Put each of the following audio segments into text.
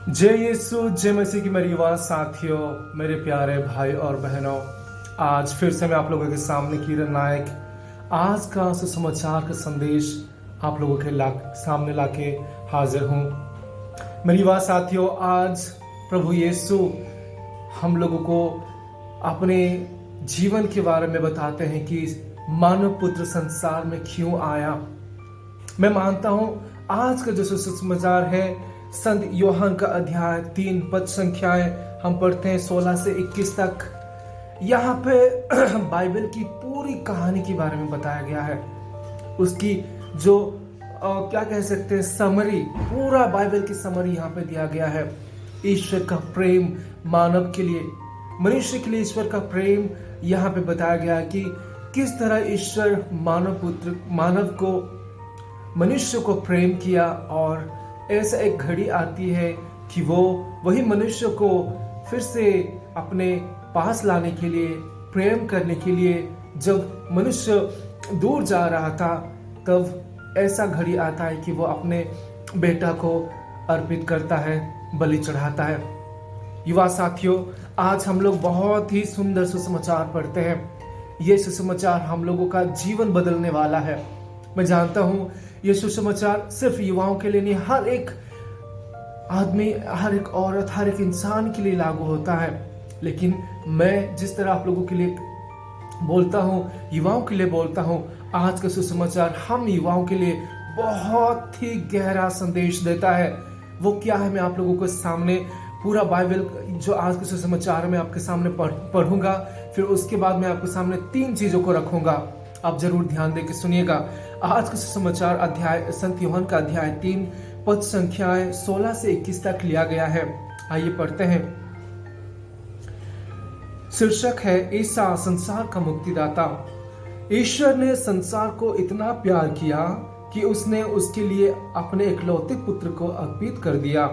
जय यीशु जय मसीह की मेरी युवा साथियों, मेरे प्यारे भाई और बहनों, आज फिर से मैं आप लोगों के सामने किरण नायक आज का सुसमाचार का संदेश आप लोगों के सामने लाके हाजिर हूँ। मेरी युवा साथियों, आज प्रभु यीशु हम लोगों को अपने जीवन के बारे में बताते हैं कि मानव पुत्र संसार में क्यों आया। मैं मानता हूं आज का जो सुसमाचार है संत यूहन्ना का अध्याय 3 पद संख्याएं हम पढ़ते हैं 16 से 21 तक। यहाँ पे बाइबल की पूरी कहानी के बारे में बताया गया है। उसकी जो क्या कह सकते हैं समरी, पूरा बाइबल की समरी यहाँ पे दिया गया है। ईश्वर का प्रेम मानव के लिए, मनुष्य के लिए ईश्वर का प्रेम यहाँ पे बताया गया है कि किस तरह ईश्वर मानव को मनुष्य को प्रेम किया। और ऐसा एक घड़ी आती है कि वो वही मनुष्य को फिर से अपने पास लाने के लिए, प्रेम करने के लिए, जब मनुष्य दूर जा रहा था तब ऐसा घड़ी आता है कि वो अपने बेटा को अर्पित करता है, बलि चढ़ाता है। युवा साथियों, आज हम लोग बहुत ही सुंदर सुसमाचार पढ़ते हैं। ये सुसमाचार हम लोगों का जीवन बदलने वाला है। मैं जानता हूं ये सुसमाचार सिर्फ युवाओं के लिए नहीं, हर एक आदमी, हर एक औरत, हर एक इंसान के लिए लागू होता है। लेकिन मैं जिस तरह आप लोगों के लिए बोलता हूं, युवाओं के लिए बोलता हूं, आज का सुसमाचार हम युवाओं के लिए बहुत ही गहरा संदेश देता है। वो क्या है, मैं आप लोगों को सामने पूरा बाइबल जो आज के सुसमाचार में आपके सामने पढ़ूंगा, फिर उसके बाद मैं आपके सामने 3 चीजों को रखूंगा। आप जरूर ध्यान देकर सुनिएगा। आज का सुसमाचार अध्याय संत यूहन्ना का अध्याय 3 पद संख्याएं 16 से 21 तक लिया गया है। आइए पढ़ते हैं। शीर्षक है ईसा संसार का मुक्तिदाता। ईश्वर ने संसार को इतना प्यार किया कि उसने उसके लिए अपने इकलौते पुत्र को अर्पित कर दिया,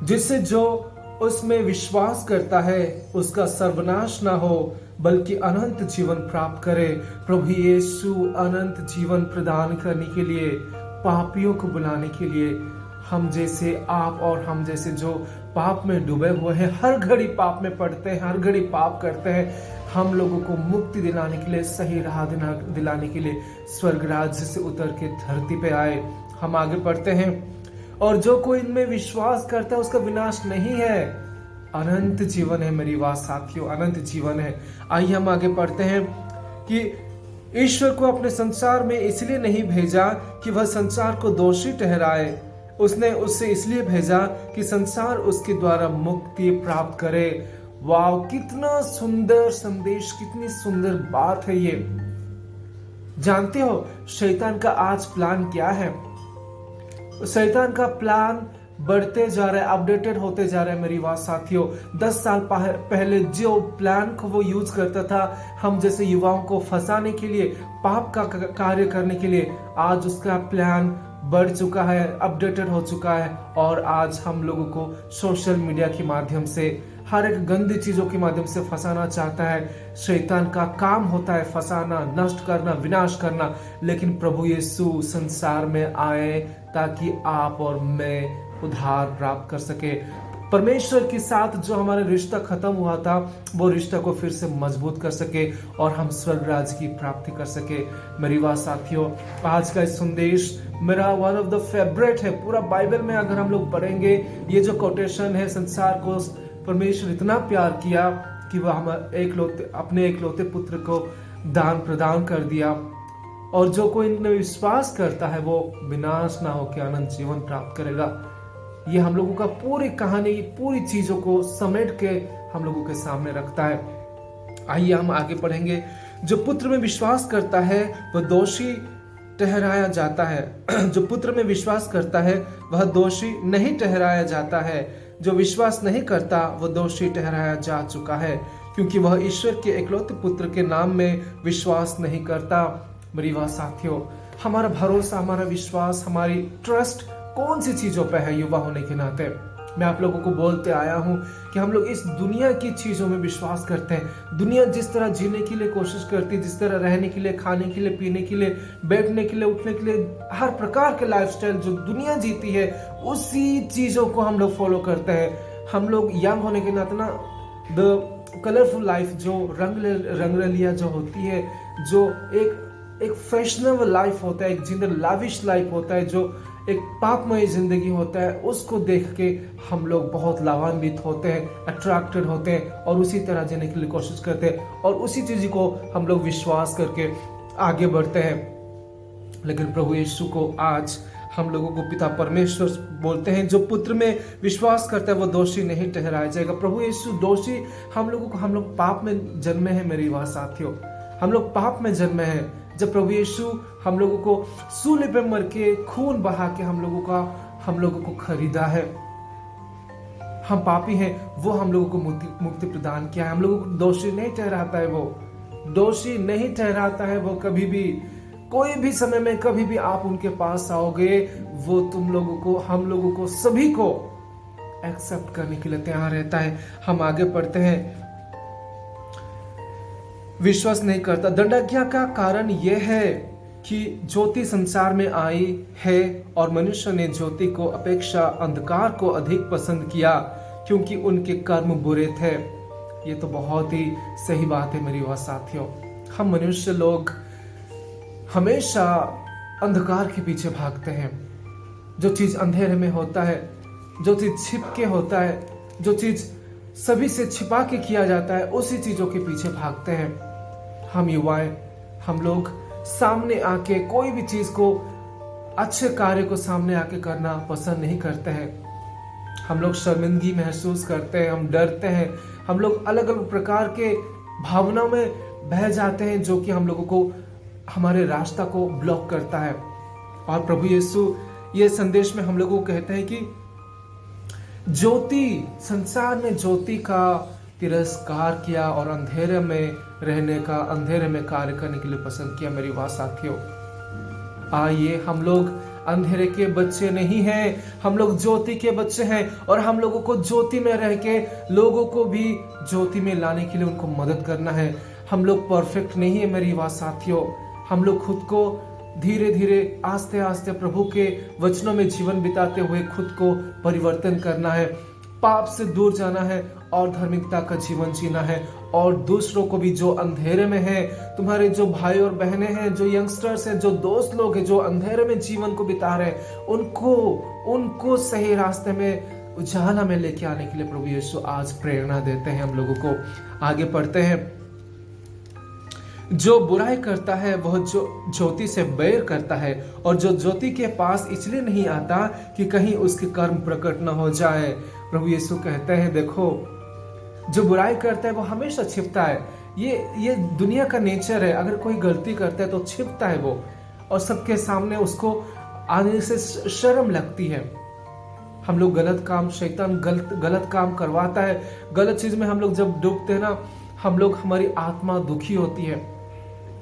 जिससे जो उसमें विश्वास करता है उसका सर्वनाश ना हो बल्कि अनंत जीवन प्राप्त करे। प्रभु यीशु अनंत जीवन प्रदान करने के लिए, पापियों को बुलाने के लिए, हम जैसे आप और हम जैसे जो पाप में डूबे हुए हैं, हर घड़ी पाप में पड़ते हैं, हर घड़ी पाप करते हैं, हम लोगों को मुक्ति दिलाने के लिए, सही राह दिलाने के लिए स्वर्ग राज्य से उतर के धरती पे आए। हम आगे पढ़ते हैं, और जो कोई इनमें विश्वास करता है उसका विनाश नहीं है, अनंत जीवन है। मेरी बात साथियों, अनंत जीवन है। आइए हम आगे पढ़ते हैं कि ईश्वर को अपने संसार में इसलिए नहीं भेजा कि वह संसार को दोषी ठहराए, उसने उससे इसलिए भेजा कि संसार उसके द्वारा मुक्ति प्राप्त करे। वाह, कितना सुंदर संदेश, कितनी सुंदर बात है ये। जानते हो शैतान का आज प्लान क्या है? शैतान का प्लान बढ़ते जा रहा है, अपडेटेड होते जा रहा है। मेरी बात साथियों, 10 साल पहले जो प्लान को वो यूज करता था हम जैसे युवाओं को फंसाने के लिए, पाप का कार्य करने के लिए, आज उसका प्लान बढ़ चुका है, अपडेटेड हो चुका है। और आज हम लोगों को सोशल मीडिया के माध्यम से, हर एक गंदी चीजों के माध्यम से फंसाना चाहता है। शैतान का काम होता है फंसाना, नष्ट करना, विनाश करना। लेकिन प्रभु यीशु संसार में आए ताकि आप और मैं उद्धार प्राप्त कर सके। परमेश्वर के साथ जो हमारा रिश्ता खत्म हुआ था, वो रिश्ता को फिर से मजबूत कर सके और हम स्वर्ग राज्य की प्राप्ति कर सके। मेरी बात साथियों, आज का संदेश मेरा वन ऑफ द फेवरेट है। पूरा बाइबल में अगर हम लोग पढ़ेंगे, ये जो कोटेशन है, संसार को परमेश्वर इतना प्यार किया कि वह अपने एकलौते पुत्र को दान प्रदान कर दिया, और जो कोई इनमें विश्वास करता है वो विनाश ना होकर अनंत जीवन प्राप्त करेगा। ये हम लोगों का पूरी कहानी, पूरी चीजों को समेट के हम लोगों के सामने रखता है। आइए हम आगे पढ़ेंगे। जो पुत्र में विश्वास करता है वह दोषी ठहराया जाता है। जो पुत्र में विश्वास करता है वह दोषी नहीं ठहराया जाता है। जो विश्वास नहीं करता वह दोषी ठहराया जा चुका है, क्योंकि वह ईश्वर के इकलौते पुत्र के नाम में विश्वास नहीं करता। मेरी बात साथियों, हमारा भरोसा, हमारा विश्वास, हमारी ट्रस्ट कौन सी चीजों पे है युवा होने के नाते? मैं आप लोगों को बोलते आया हूं कि हम लोग इस दुनिया की चीजों में विश्वास करते हैं। दुनिया जिस तरह जीने के लिए कोशिश करती है, जिस तरह रहने के लिए, खाने के लिए, पीने के लिए, बैठने के लिए, उठने के लिए, हर प्रकार के लाइफस्टाइल जो दुनिया जीती है, उसी चीजों को हम लोग फॉलो करते हैं। हम लोग यंग होने के नाते ना द कलरफुल लाइफ, जो रंगरलिया जो होती है, जो एक फैशनेबल लाइफ होता है, एक जिंदगी लाविश लाइफ होता है, जो एक पापमय जिंदगी होता है, उसको देख के हम लोग बहुत लाभान्वित होते हैं, अट्रैक्टेड होते हैं और उसी तरह जीने के लिए कोशिश करते हैं और उसी चीज को हम लोग विश्वास करके आगे बढ़ते हैं। लेकिन प्रभु यीशु को आज हम लोगों को पिता परमेश्वर बोलते हैं, जो पुत्र में विश्वास करता है वो दोषी नहीं ठहराया जाएगा। प्रभु यीशु दोषी हम लोग पाप में जन्मे हैं मेरे युवा साथियों, हम लोग पाप में जन्मे हैं। जब प्रभु यीशु हम लोगों को सूले पे मर के खून बहा के हम लोगों को खरीदा है, हम पापी हैं, वो हम लोगों को मुक्ति प्रदान किया है। हम लोगों को दोषी नहीं ठहराता है, वो दोषी नहीं ठहराता है वो कभी भी। कोई भी समय में कभी भी आप उनके पास आओगे, वो तुम लोगों को, हम लोगों को, सभी को एक्सेप्ट करने के लिए तैयार रहता है। हम आगे पढ़ते हैं, विश्वास नहीं करता। दंडाज्ञा का कारण यह है कि ज्योति संसार में आई है और मनुष्य ने ज्योति को अपेक्षा अंधकार को अधिक पसंद किया, क्योंकि उनके कर्म बुरे थे। ये तो बहुत ही सही बात है मेरी युवा साथियों। हम मनुष्य लोग हमेशा अंधकार के पीछे भागते हैं। जो चीज अंधेरे में होता है, जो चीज छिप के होता है, जो चीज सभी से छिपा के किया जाता है, उसी चीजों के पीछे भागते हैं। हम युवाएं, हम लोग सामने आके कोई भी चीज को, अच्छे कार्य को सामने आके करना पसंद नहीं करते हैं। हम लोग शर्मिंदगी महसूस करते हैं, हम डरते हैं, हम लोग अलग अलग प्रकार के भावनाओं में बह जाते हैं, जो कि हम लोगों को, हमारे रास्ता को ब्लॉक करता है। और प्रभु यीशु ये संदेश में हम लोगों को कहते हैं कि ज्योति, संसार ने ज्योति का तिरस्कार किया और अंधेरे में रहने का, अंधेरे में कार्य करने के लिए पसंद किया। मेरी बात साथियों, आइए, हम लोग अंधेरे के बच्चे नहीं हैं, हम लोग ज्योति के बच्चे हैं और हम लोगों को ज्योति में रह के लोगों को भी ज्योति में लाने के लिए उनको मदद करना है। हम लोग परफेक्ट नहीं है मेरी बात साथियों। हम लोग खुद को धीरे धीरे, आस्ते आस्ते प्रभु के वचनों में जीवन बिताते हुए खुद को परिवर्तन करना है, पाप से दूर जाना है और धार्मिकता का जीवन जीना है। और दूसरों को भी, जो अंधेरे में है, तुम्हारे जो भाई और बहनें हैं, जो यंगस्टर्स हैं, जो दोस्त लोग हैं, जो अंधेरे में जीवन को बिता रहे हैं, उनको सही रास्ते में, उजाला में लेके आने के लिए प्रभु यीशु आज प्रेरणा देते हैं हम लोगों को। आगे पढ़ते हैं, जो बुराई करता है वह जो ज्योति से बैर करता है और जो ज्योति के पास इसलिए नहीं आता कि कहीं उसके कर्म प्रकट न हो जाए। प्रभु यीशु कहते हैं, देखो, जो बुराई करता है वो हमेशा छिपता है। ये दुनिया का नेचर है। अगर कोई गलती करता है तो छिपता है वो, और सबके सामने उसको आने से शर्म लगती है। हम लोग गलत काम, शैतान गलत काम करवाता है। गलत चीज में हम लोग जब डूबते हैं ना, हम लोग, हमारी आत्मा दुखी होती है।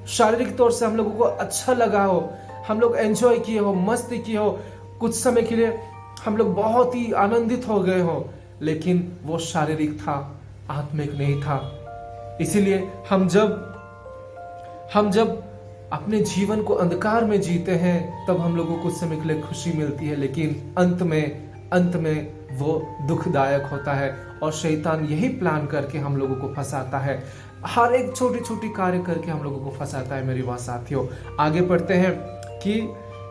शारीरिक तौर से हम लोगों को अच्छा लगा हो, हम लोग एंजॉय किए हो, मस्ती किए हो, कुछ समय के लिए हम लोग बहुत ही आनंदित हो गए हो, लेकिन वो शारीरिक था, आत्मिक नहीं था। इसीलिए हम जब अपने जीवन को अंधकार में जीते हैं, तब हम लोगों को कुछ समय के लिए खुशी मिलती है, लेकिन अंत में वो दुखदायक होता है। और शैतान यही प्लान करके हम लोगों को फंसाता है, हर एक छोटी छोटी कार्य करके हम लोगों को फंसाता है मेरी बात साथियों। आगे पढ़ते हैं कि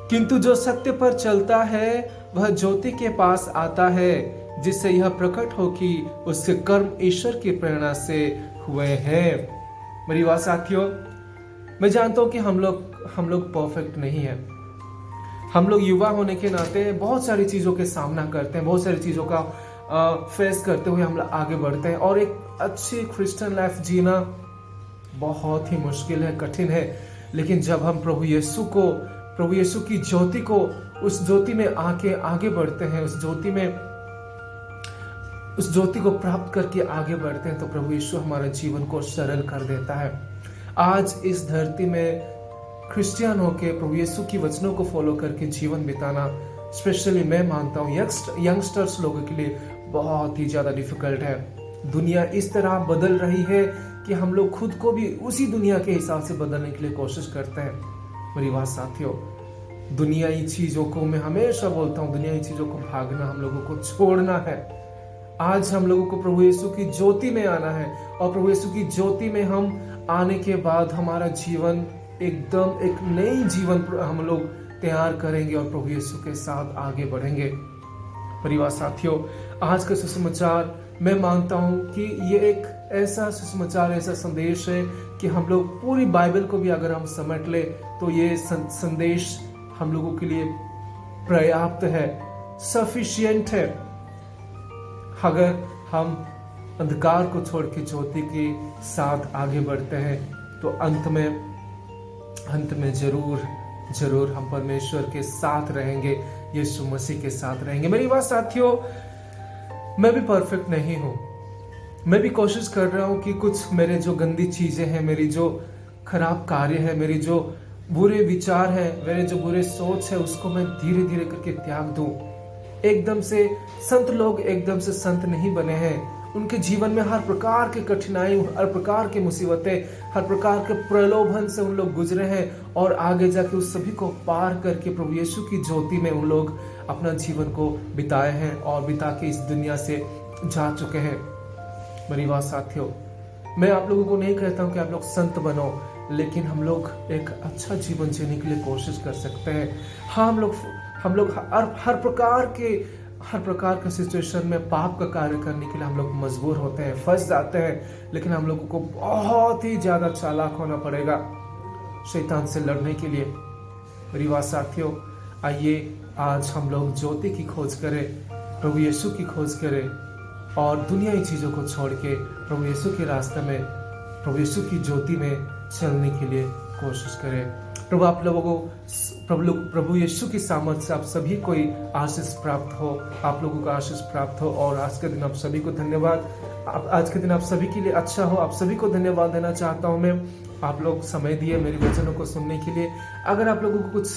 किंतु जो सत्य पर चलता है वह ज्योति के पास आता है, जिससे यह प्रकट हो कि उसके कर्म ईश्वर की प्रेरणा से हुए हैं। मेरी बात साथियों, मैं जानता हूं कि हम लोग परफेक्ट नहीं है। हम लोग युवा होने के नाते बहुत सारी चीजों के सामना करते हैं, बहुत सारी चीजों का फेस करते हुए हम लोग आगे बढ़ते हैं, और एक अच्छी क्रिश्चियन लाइफ जीना बहुत ही मुश्किल है, कठिन है। लेकिन जब हम प्रभु यीशु की ज्योति को, उस ज्योति में आगे बढ़ते हैं, उस ज्योति को प्राप्त करके आगे बढ़ते हैं, तो प्रभु यीशु हमारे जीवन को सरल कर देता है। आज इस धरती में क्रिश्चियन होके प्रभु यीशु की वचनों को फॉलो करके जीवन बिताना स्पेशली मैं मानता हूँ यंगस्टर्स लोगों के लिए बहुत ही ज़्यादा डिफिकल्ट है। दुनिया इस तरह बदल रही है कि हम लोग खुद को भी उसी दुनिया के हिसाब से बदलने के लिए कोशिश करते हैं। मेरी बात साथियों, दुनियाई चीज़ों को मैं हमेशा बोलता हूँ, दुनियाई चीज़ों को भागना हम लोगों को छोड़ना है। आज हम लोगों को प्रभु यीशु की ज्योति में आना है, और प्रभु यीशु की ज्योति में हम आने के बाद हमारा जीवन एकदम एक नई जीवन हम लोग तैयार करेंगे और प्रभु यीशु के साथ आगे बढ़ेंगे। परिवार साथियों, आज का सुसमाचार मैं मानता हूं कि ये एक ऐसा सुसमाचार, ऐसा संदेश है कि हम लोग पूरी बाइबल को भी अगर हम समेट ले तो ये संदेश हम लोगों के लिए पर्याप्त है, सफिशिएंट है। अगर हम अंधकार को छोड़ के ज्योति के साथ आगे बढ़ते हैं तो अंत में जरूर हम परमेश्वर के साथ रहेंगे, यीशु मसीह के साथ रहेंगे। मेरी बात साथियों, मैं भी परफेक्ट नहीं हूं। मैं भी कोशिश कर रहा हूं कि कुछ मेरे जो गंदी चीजें हैं, मेरी जो खराब कार्य है, मेरी जो बुरे विचार है, मेरे जो बुरे सोच है, उसको मैं धीरे धीरे करके त्याग दूं। एकदम से संत लोग एकदम से संत नहीं बने हैं। उनके जीवन में हर प्रकार की कठिनाई, हर प्रकार की मुसीबतें, हर प्रकार के प्रलोभन से उन लोग गुजरे हैं, और आगे जाके उस सभी को पार करके प्रभु यीशु की ज्योति में उन लोग अपना जीवन को बिताए हैं और बिता के इस दुनिया से जा चुके हैं। मेरी बात साथियों, मैं आप लोगों को नहीं कहता हूं कि आप लोग संत बनो, लेकिन हम लोग एक अच्छा जीवन जीने के लिए कोशिश कर सकते हैं। हाँ, हम लोग हर प्रकार के सिचुएशन में पाप का कार्य करने के लिए हम लोग मजबूर होते हैं, फंस जाते हैं, लेकिन हम लोगों को बहुत ही ज्यादा चालाक होना पड़ेगा शैतान से लड़ने के लिए। मेरी बात साथियों, आइए आज हम लोग ज्योति की खोज करें, प्रभु यीशु की खोज करें, और दुनियाई चीजों को छोड़ के प्रभु यीशु के रास्ते में, प्रभु यीशु की ज्योति में चलने के लिए कोशिश करें। प्रभु आप लोगों को प्रभु यीशु की सामर्थ से आप सभी को आशीष प्राप्त हो, आप लोगों को आशीष प्राप्त हो। और आज के दिन आप सभी को धन्यवाद, आज के दिन आप सभी के लिए अच्छा हो। आप सभी को धन्यवाद देना चाहता हूं मैं, आप लोग समय दिए मेरे वचनों को सुनने के लिए। अगर आप लोगों को कुछ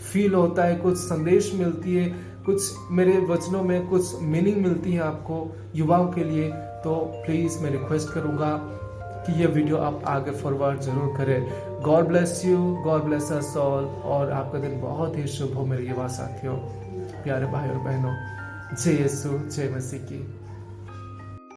फील होता है, कुछ संदेश मिलती है, कुछ मेरे वचनों में कुछ मीनिंग मिलती है आपको युवाओं के लिए, तो प्लीज मैं रिक्वेस्ट करूंगा कि ये वीडियो आप आगे फॉरवर्ड जरूर करें। God bless you, God bless us all, और आपका दिन बहुत ही शुभ हो मेरे युवा साथियों, प्यारे भाई और बहनों। जय यीशु, जय मसीह की।